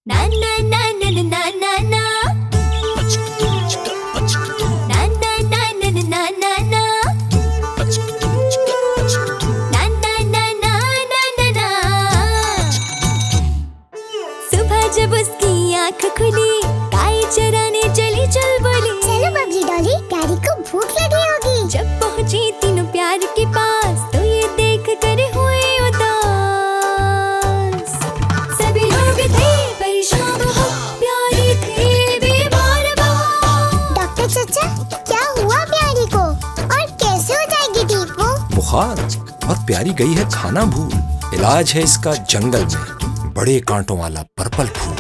Na na na na na na na na. Na na na na na na na na. Na na na na na na na. सुबह जब उसकी आँख खुली, गाय चराने चली चुलबुली। चलो बबली डॉली, प्यारी को भूख लगी होगी। जब पहुँची तीनों प्यार के पास, तो ये देख कर हुए उदास। सभी लोग थे परेशान, बहुत प्यारी थी बीमार बहुत। डॉक्टर चाचा, क्या हुआ प्यारी को और कैसे हो जाएगी ठीक वो? बुखार और प्यारी गई है खाना भूल। इलाज है इसका जंगल में बड़े कांटों वाला पर्पल फूल।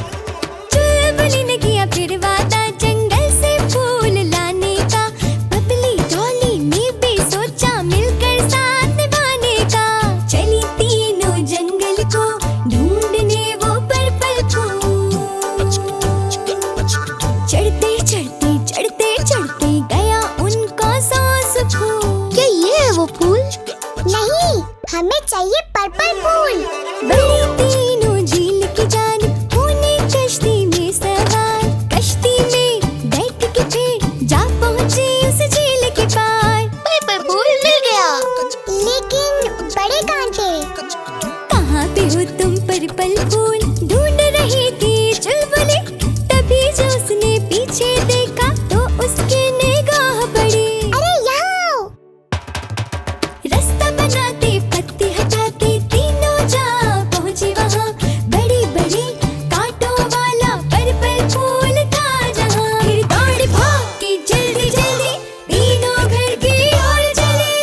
चुलबुली ने किया फिर वादा जंगल से फूल लाने का। बबली डॉली ने भी सोचा मिलकर साथ निभाने का। चली तीनों जंगल को ढूंढने वो पर्पल फूल। चढ़ते चढ़ते चढ़ते चढ़ते गया उनका सांस फूल। क्या ये है वो फूल? नहीं, हमें चाहिए पर्पल फूल। बड़ी तीनों झील की जान होने कश्ती में सवार। कश्ती में बैठ के फिर जा पहुँचे उस झील के पार। पर्पल फूल मिल गया, लेकिन बड़े कांटे। कहाँ पे हो तुम पर्पल फूल? ढूंढ रही थी चुलबुली। तभी जो उसने पीछे देखा तो उसकी निगाह पड़ी। अरे यहाँ! रास्ता बनाते पत्ते हटाते तीनों जा पहुँचे वहाँ। बड़ी बड़ी कांटों वाला पर्पल फूल था जहाँ। फिर दौड़ भाग के जल्दी जल्दी तीनों घर की ओर चले।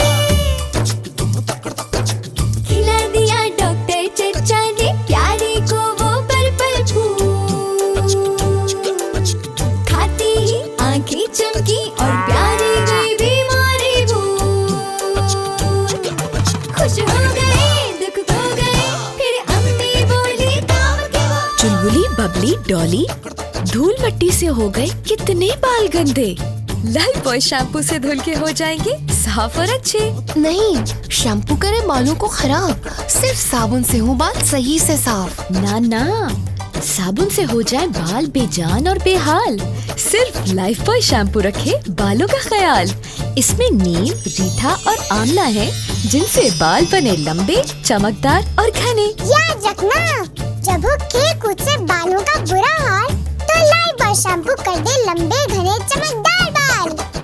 खिला दिया डॉक्टर चचा ने प्यारे को वो पर्पल फूल। खाते ही आंखें चमकी और प्यारे गई बीमारी भूल। खुश हो गए दुख खो गए, फिर अम्मी बोली काम के वो। चुलबुली, बबली, डॉली धूल मट्टी से हो गए कितने बाल गंदे। लाइफबॉय शैम्पू से धुल के हो जाएंगे साफ और अच्छे। नहीं, शैम्पू करे बालों को खराब। सिर्फ साबुन से हो बाल सही से साफ। ना ना, साबुन से हो जाए बाल बेजान और बेहाल। सिर्फ लाइफबॉय शैम्पू रखे बालों का ख्याल। इसमें नीम, रीठा और आंवला है, जिनसे बाल बने लंबे, चमकदार और घने। याद रखना, जब हो खेल कूद से बालों का बुरा हाल, तो लाइफ बॉय शैम्पू कर दे लंबे घने चमकदार।